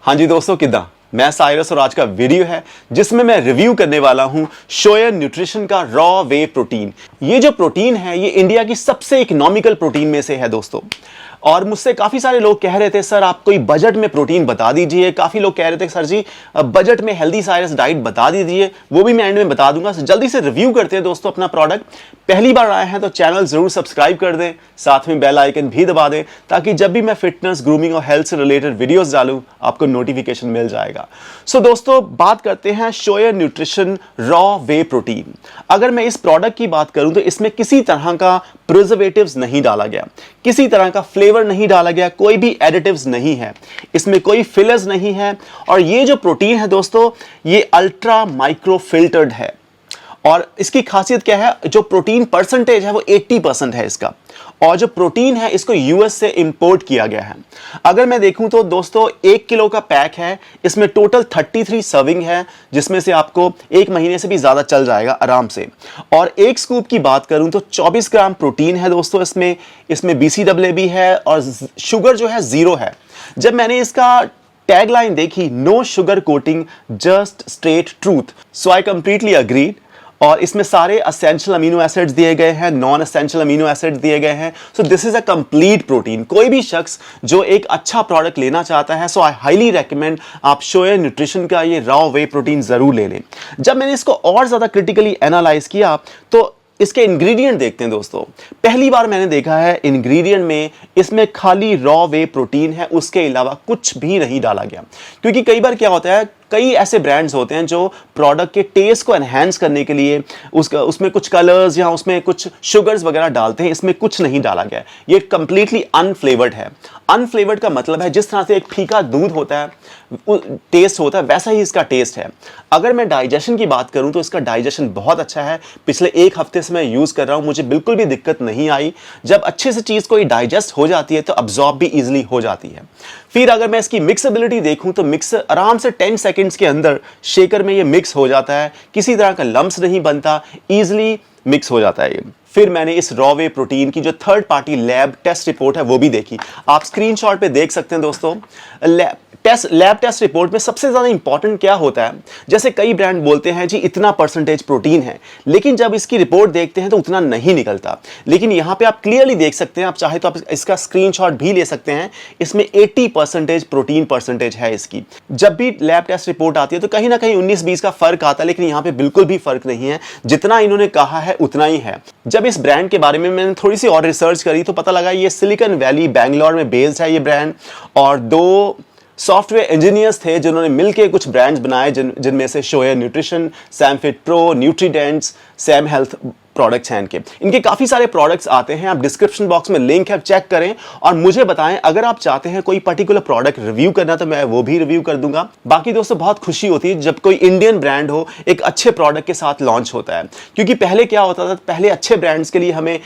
हाँ जी दोस्तों, किदा मैं साइरस और आज का वीडियो है जिसमें मैं रिव्यू करने वाला हूं शोयर न्यूट्रिशन का रॉ वे प्रोटीन। ये जो प्रोटीन है ये इंडिया की सबसे इकोनॉमिकल प्रोटीन में से है दोस्तों। और मुझसे काफी सारे लोग कह रहे थे सर आप कोई बजट में प्रोटीन बता दीजिए। काफी लोग कह रहे थे सर जी बजट में हेल्दी साइरस डाइट बता दीजिए, वो भी मैं एंड में बता दूंगा। जल्दी से रिव्यू करते हैं दोस्तों अपना प्रोडक्ट। पहली बार आए हैं तो चैनल जरूर सब्सक्राइब कर दें, साथ में बेल आइकन भी दबा दें ताकि जब भी मैं फिटनेस, ग्रूमिंग और हेल्थ से रिलेटेड वीडियोस डालूं आपको नोटिफिकेशन मिल जाएगा। सो दोस्तों बात करते हैं शोयर न्यूट्रिशन रॉ वे प्रोटीन। अगर मैं इस प्रोडक्ट की बात करूं तो इसमें किसी तरह का प्रिजर्वेटिव्स नहीं डाला गया, किसी तरह का फ्लेवर नहीं डाला गया, कोई भी एडिटिव्स नहीं है, इसमें कोई फिलर्स नहीं है। और ये जो प्रोटीन है दोस्तों ये अल्ट्रा माइक्रो फिल्टर्ड है। और इसकी खासियत क्या है, जो प्रोटीन परसेंटेज है वो 80% है इसका। और जो प्रोटीन है इसको यूएस से इंपोर्ट किया गया है। अगर मैं देखूं तो दोस्तों 1 किलो का पैक है, इसमें टोटल 33 सर्विंग है जिसमें से आपको 1 महीने से भी ज्यादा चल जाएगा आराम से। और एक स्कूप की बात करूं तो 24 ग्राम प्रोटीन है दोस्तों इसमें BCAA है और शुगर जो है 0 है। जब मैंने इसका टैगलाइन देखी, no sugar coating just straight truth, so I completely agreed. और इसमें सारे एसेंशियल अमीनो एसिड्स दिए गए हैं, नॉन एसेंशियल अमीनो एसिड्स दिए गए हैं। So this is a complete protein. कोई भी शख्स जो एक अच्छा प्रोडक्ट लेना चाहता है सो आई हाईली रेकमेंड आप शोयर न्यूट्रिशन का ये रॉ वे प्रोटीन जरूर ले लें। जब मैंने इसको और ज्यादा क्रिटिकली एनालाइज किया तो इसके इंग्रेडिएंट देखते हैं दोस्तों। पहली बार मैंने देखा है इंग्रेडिएंट में इसमें खाली रॉ वे प्रोटीन है, उसके अलावा कुछ भी नहीं डाला गया। क्योंकि कई बार क्या होता है, कई ऐसे ब्रांड्स होते हैं जो प्रोडक्ट के टेस्ट को एनहांस करने के लिए उसमें कुछ कलर्स या उसमें कुछ शुगर्स वगैरह डालते हैं। इसमें कुछ नहीं डाला गया, ये कंप्लीटली अनफ्लेवर्ड है। अनफ्लेवर्ड का मतलब है जिस तरह से एक फीका दूध होता है टेस्ट होता है वैसा ही इसका टेस्ट है। अगर मैं डाइजेशन की बात करूं तो इसका डाइजेशन बहुत अच्छा है। पिछले 1 हफ्ते से मैं यूज कर रहा हूं, मुझे बिल्कुल भी दिक्कत नहीं आई। जब अच्छे से चीज कोई डाइजेस्ट हो जाती है तो अब्सॉर्ब भी इजिली हो जाती है। फिर अगर मैं इसकी मिक्सएबिलिटी देखूं तो मिक्स आराम से 10 सेकंड्स के अंदर शेकर में ये मिक्स हो जाता है, किसी तरह का लम्स नहीं बनता, इजिली मिक्स हो जाता है ये। फिर मैंने इस रॉ वे प्रोटीन की जो third party lab test report है वो भी देखी। आप स्क्रीनशॉट पे देख सकते हैं दोस्तों। लैब टेस्ट रिपोर्ट में सबसे ज्यादा इंपॉर्टेंट क्या होता है, जैसे कई ब्रांड बोलते हैं जी इतना परसेंटेज प्रोटीन है, लेकिन जब इसकी रिपोर्ट देखते हैं तो उतना नहीं निकलता। लेकिन यहां पे आप क्लियरली देख सकते हैं, आप चाहे तो आप इसका स्क्रीनशॉट भी ले सकते हैं। इसमें 80% प्रोटीन परसेंटेज है इसकी। जब भी लैब टेस्ट रिपोर्ट आती है तो कहीं ना कहीं 19-20 का फर्क आता है, लेकिन यहां पे बिल्कुल भी फर्क नहीं है। जितना इन्होंने कहा है उतना ही है। जब इस ब्रांड के बारे में मैंने थोड़ी सी और रिसर्च करी तो पता लगा ये सिलिकॉन वैली बैंगलोर में बेस्ड है ये ब्रांड। और 2 सॉफ्टवेयर इंजीनियर्स थे जिन्होंने मिलकर कुछ ब्रांड्स बनाए जिनमें से शोयर न्यूट्रिशन, सैमफिट प्रो, न्यूट्रीडेंट्स, सैम हेल्थ प्रोडक्ट्स हैं इनके काफी सारे प्रोडक्ट्स आते हैं। आप डिस्क्रिप्शन बॉक्स में लिंक है, चेक करें और मुझे बताएं। अगर आप चाहते हैं कोई पर्टिकुलर प्रोडक्ट रिव्यू करना तो मैं वो भी रिव्यू कर दूंगा। बाकी दोस्तों बहुत खुशी होती है जब कोई इंडियन ब्रांड हो एक अच्छे प्रोडक्ट के साथ लॉन्च होता है। क्योंकि पहले क्या होता था, पहले अच्छे ब्रांड्स के लिए हमें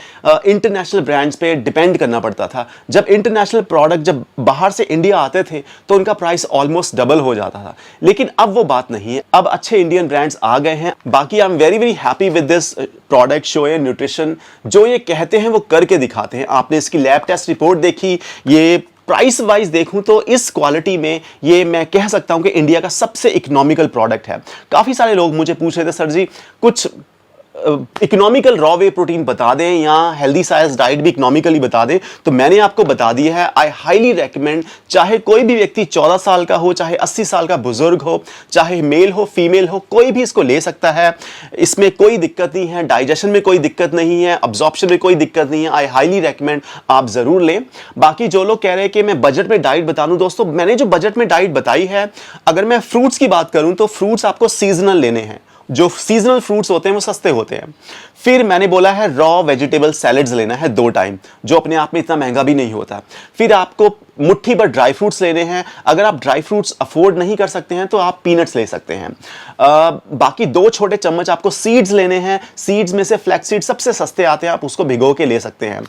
इंटरनेशनल ब्रांड्स पे डिपेंड करना पड़ता था। जब इंटरनेशनल प्रोडक्ट जब बाहर से इंडिया आते थे तो उनका प्राइस ऑलमोस्ट डबल हो जाता था। लेकिन अब वो बात नहीं है, अब अच्छे इंडियन ब्रांड्स आ गए हैं। बाकी I am very very happy with this product शोयर न्यूट्रिशन। जो ये कहते हैं वो करके दिखाते हैं। आपने इसकी लैब टेस्ट रिपोर्ट देखी, ये प्राइस वाइज देखूं तो इस क्वालिटी में ये मैं कह सकता हूं कि इंडिया का सबसे इकोनॉमिकल प्रोडक्ट है। काफी सारे लोग मुझे पूछ रहे थे सर जी कुछ इकोनॉमिकल रॉ वे प्रोटीन बता दें या हेल्दी साइज डाइट भी इकोनॉमिकली बता दें, तो मैंने आपको बता दिया है। आई हाईली रेकमेंड, चाहे कोई भी व्यक्ति 14 साल का हो, चाहे 80 साल का बुजुर्ग हो, चाहे मेल हो फीमेल हो, कोई भी इसको ले सकता है। इसमें कोई दिक्कत नहीं है, डाइजेशन में कोई दिक्कत नहीं है, अब्जॉर्प्शन में कोई दिक्कत नहीं है। आई हाईली रेकमेंड आप जरूर लें। बाकी जो लोग कह रहे हैं कि मैं बजट में डाइट बता दूं, दोस्तों मैंने जो बजट में डाइट बताई है, अगर मैं फ्रूट्स की बात करूं तो फ्रूट्स आपको सीजनल लेने हैं। जो सीजनल फ्रूट्स होते हैं वो सस्ते होते हैं। फिर मैंने बोला है रॉ वेजिटेबल सैलेड्स लेना है 2 टाइम, जो अपने आप में इतना महंगा भी नहीं होता। फिर आपको मुट्ठी भर ड्राई फ्रूट्स लेने हैं। अगर आप ड्राई फ्रूट्स अफोर्ड नहीं कर सकते हैं तो आप पीनट्स ले सकते हैं। बाकी 2 छोटे चम्मच आपको सीड्स लेने हैं। सीड्स में से फ्लैक्स सीड सबसे सस्ते आते हैं, आप उसको भिगो के ले सकते हैं।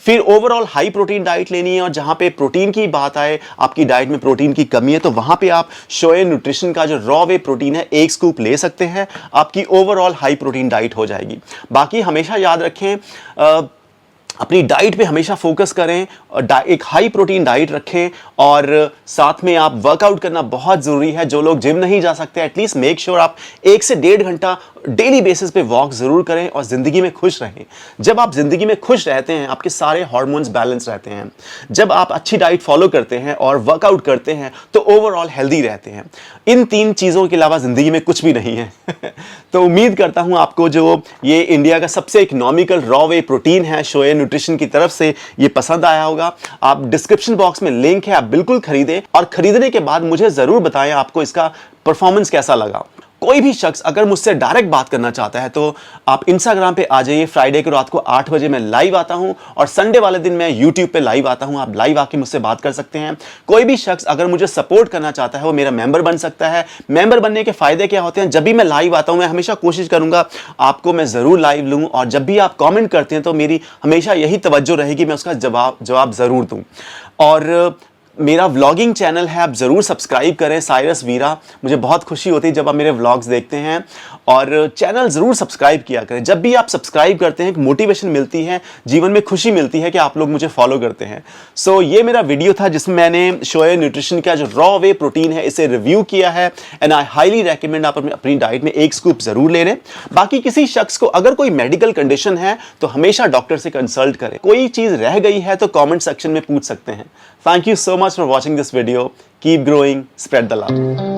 फिर ओवरऑल हाई प्रोटीन डाइट लेनी है, और जहां पे प्रोटीन की बात आए, आपकी डाइट में प्रोटीन की कमी है, तो वहां पे आप शोयर न्यूट्रिशन का जो रॉ वे प्रोटीन है 1 स्कूप ले सकते हैं। आपकी ओवरऑल हाई प्रोटीन डाइट हो जाएगी। बाकी हमेशा याद रखें अपनी डाइट पे हमेशा फोकस करें और एक हाई प्रोटीन डाइट रखें और साथ में आप वर्कआउट करना बहुत ज़रूरी है। जो लोग जिम नहीं जा सकते एटलीस्ट मेक श्योर आप 1 से 1.5 घंटा डेली बेसिस पे वॉक ज़रूर करें और ज़िंदगी में खुश रहें। जब आप ज़िंदगी में खुश रहते हैं आपके सारे हार्मोन्स बैलेंस रहते हैं। जब आप अच्छी डाइट फॉलो करते हैं और वर्कआउट करते हैं तो ओवरऑल हेल्दी रहते हैं। इन 3 चीज़ों के अलावा ज़िंदगी में कुछ भी नहीं है। तो उम्मीद करता हूँ आपको जो ये इंडिया का सबसे इकोनॉमिकल रॉ वे प्रोटीन है शोया न्यूट्रिशन की तरफ से ये पसंद आया होगा। आप डिस्क्रिप्शन बॉक्स में लिंक है, आप बिल्कुल खरीदें और खरीदने के बाद मुझे ज़रूर बताएं आपको इसका परफॉर्मेंस कैसा लगा। कोई भी शख्स अगर मुझसे डायरेक्ट बात करना चाहता है तो आप इंस्टाग्राम पे आ जाइए। फ्राइडे को रात को 8 बजे मैं लाइव आता हूं और संडे वाले दिन मैं यूट्यूब पे लाइव आता हूं। आप लाइव आके मुझसे बात कर सकते हैं। कोई भी शख्स अगर मुझे सपोर्ट करना चाहता है वो मेरा मेंबर बन सकता है। मेंबर बनने के फायदे क्या होते हैं, जब भी मैं लाइव आता हूं मैं हमेशा कोशिश करूंगा आपको मैं ज़रूर लाइव लूँ और जब भी आप कॉमेंट करते हैं तो मेरी हमेशा यही तवज्जो रहेगी, मैं उसका जवाब ज़रूर दूँ। और मेरा व्लॉगिंग चैनल है, आप ज़रूर सब्सक्राइब करें, साइरस वीरा। मुझे बहुत खुशी होती है जब आप मेरे व्लॉग्स देखते हैं और चैनल ज़रूर सब्सक्राइब किया करें। जब भी आप सब्सक्राइब करते हैं एक मोटिवेशन मिलती है, जीवन में खुशी मिलती है कि आप लोग मुझे फॉलो करते हैं। सो ये मेरा वीडियो था जिसमें मैंने शोया न्यूट्रिशन का जो रॉ वे प्रोटीन है इसे रिव्यू किया है एंड आई हाईली रेकमेंड आप अपनी डाइट में 1 स्कूप ज़रूर ले लें। बाकी किसी शख्स को अगर कोई मेडिकल कंडीशन है तो हमेशा डॉक्टर से कंसल्ट करें। कोई चीज़ रह गई है तो कॉमेंट सेक्शन में पूछ सकते हैं। Thank you so much for watching this video. Keep growing, spread the love.